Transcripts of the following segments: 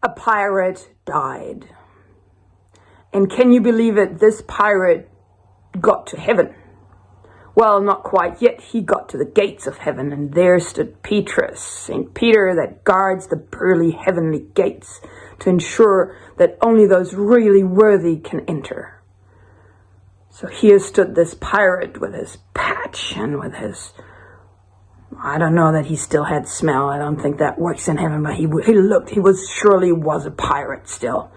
a pirate died. And can you believe it? This pirate got to heaven. Well, not quite yet. He got to the gates of heaven, and there stood Petrus, St. Peter, that guards the pearly heavenly gates to ensure that only those really worthy can enter. So here stood this pirate with his patch and with his, I don't know that he still had smell. I don't think that works in heaven, but he surely was a pirate still.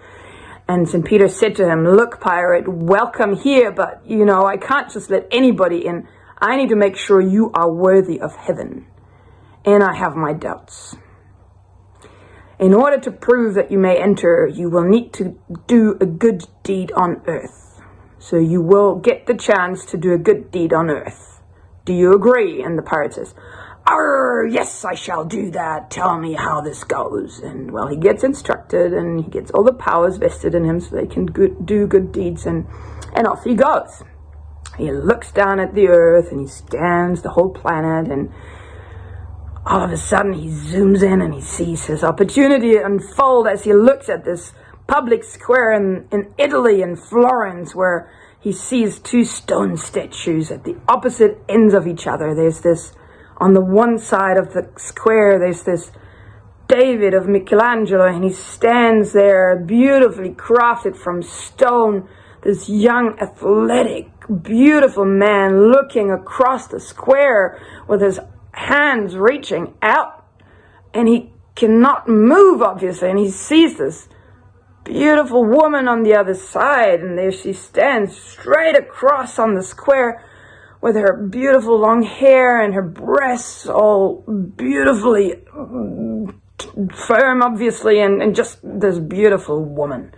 And St. Peter said to him, "Look, pirate, welcome here, but, I can't just let anybody in. I need to make sure you are worthy of heaven. And I have my doubts. In order to prove that you may enter, you will need to do a good deed on earth. So you will get the chance to do a good deed on earth. Do you agree?" And the pirate says, "Yes, I shall do that. Tell me how this goes." And well, he gets instructed, and he gets all the powers vested in him so they can do good deeds, and off he goes. He looks down at the earth, and he scans the whole planet, and all of a sudden he zooms in and he sees his opportunity unfold as he looks at this public square in Italy, in Florence, where he sees two stone statues at the opposite ends of each other. There's this, on the one side of the square, there's this David of Michelangelo, and he stands there beautifully crafted from stone, this young, athletic, beautiful man looking across the square with his hands reaching out, and he cannot move, obviously, and he sees this beautiful woman on the other side, and there she stands straight across on the square with her beautiful long hair and her breasts all beautifully firm, obviously, and just this beautiful woman.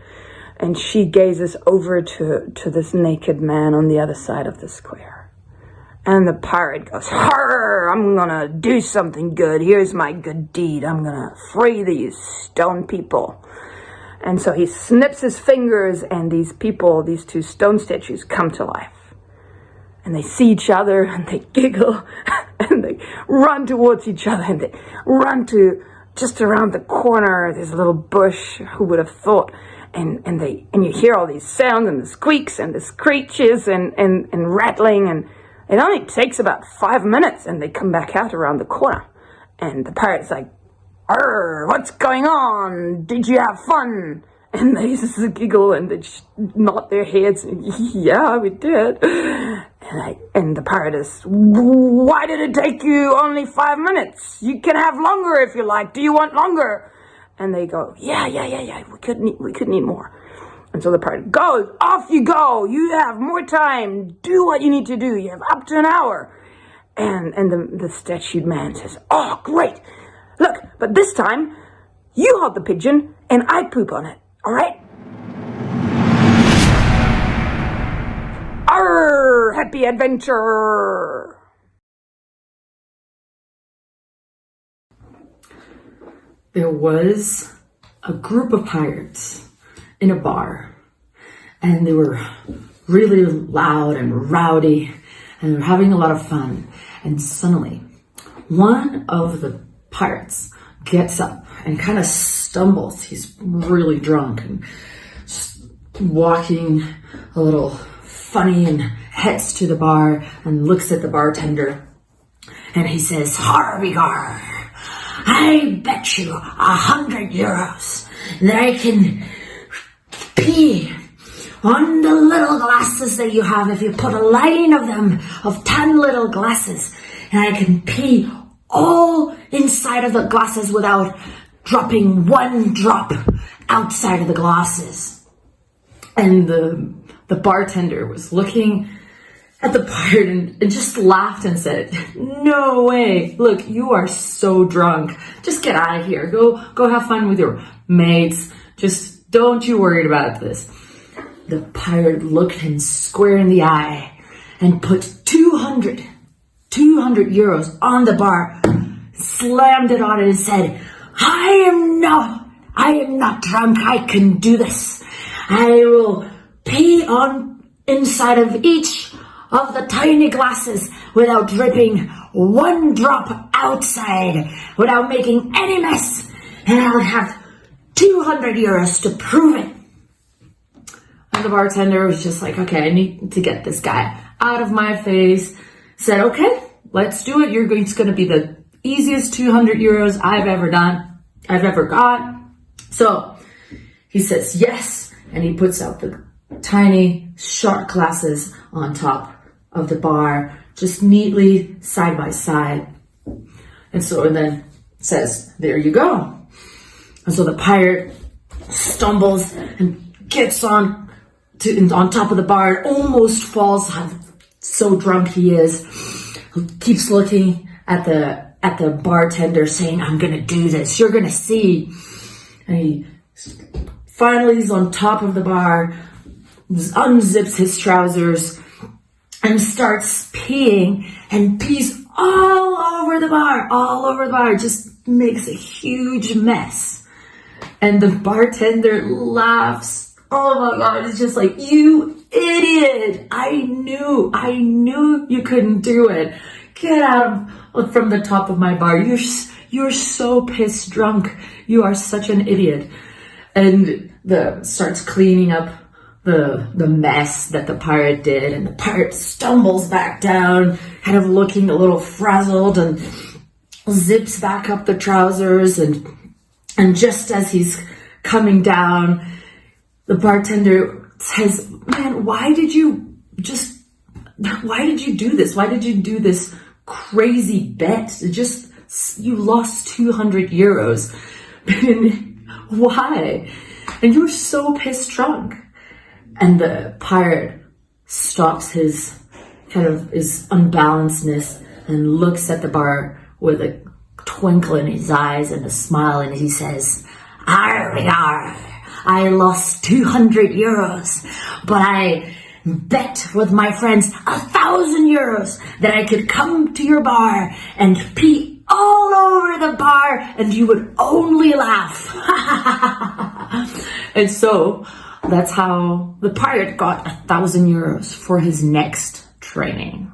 And she gazes over to this naked man on the other side of the square. And the pirate goes, "Arr, I'm gonna do something good. Here's my good deed. I'm gonna free these stone people." And so he snips his fingers, and these people, these two stone statues, come to life. And they see each other, and they giggle, and they run towards each other, and they run to just around the corner. There's a little bush, who would have thought? And you hear all these sounds, and the squeaks, and the screeches, and rattling, and it only takes about 5 minutes, and they come back out around the corner. And the pirate's like, "Arr, what's going on? Did you have fun?" And they just giggle, and they just nod their heads. "Yeah, we did." And the pirate is, "Why did it take you only 5 minutes? You can have longer if you like. Do you want longer?" And they go, yeah, we could need more. And so the pirate goes, "Off you go. You have more time. Do what you need to do. You have up to an hour." And the statued man says, "Oh, great. Look, but this time, you hold the pigeon, and I poop on it, all right?" Arr, happy adventure! There was a group of pirates in a bar, and they were really loud and rowdy, and they were having a lot of fun. And suddenly, one of the pirates gets up and kind of stumbles. He's really drunk and just walking a little funny, and heads to the bar and looks at the bartender, and he says, "Harbigar, I bet you 100 euros that I can pee on the little glasses that you have. If you put a line of them, of 10 little glasses, and I can pee all inside of the glasses without dropping one drop outside of the glasses." And the bartender was looking at the pirate and just laughed and said, "No way. Look, you are so drunk. Just get out of here. Go have fun with your mates. Just don't you worry about this." The pirate looked him square in the eye and put 200 euros on the bar, slammed it on it, and said, I am not drunk. I can do this. I will pee on inside of each of the tiny glasses without dripping one drop outside, without making any mess. And I'll have 200 euros to prove it. And the bartender was just like, okay, I need to get this guy out of my face. Said, okay, let's do it. It's going to be the easiest 200 euros I've ever got. So he says yes, and he puts out the tiny shot glasses on top of the bar, just neatly side by side. And then says, there you go. And so the pirate stumbles and gets on top of the bar, almost falls, so drunk he is. He keeps looking at the bartender saying, I'm gonna do this, you're gonna see. And he finally is on top of the bar, unzips his trousers and starts peeing, and pees all over the bar, just makes a huge mess. And the bartender laughs. Oh my God, it's just like, you idiot. I knew you couldn't do it. Get out from the top of my bar. You're so pissed drunk. You are such an idiot. And starts cleaning up the mess that the pirate did, and the pirate stumbles back down, kind of looking a little frazzled, and zips back up the trousers, and just as he's coming down, the bartender says, man, why did you do this? Why did you do this crazy bet? You lost 200 euros. Why? And you were so pissed drunk. And the pirate stops his unbalancedness and looks at the bar with a twinkle in his eyes and a smile, and he says, I lost 200 euros, but I bet with my friends 1,000 euros that I could come to your bar and pee all over the bar and you would only laugh. And so that's how the pirate got 1,000 euros for his next training.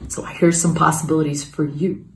So here's some possibilities for you.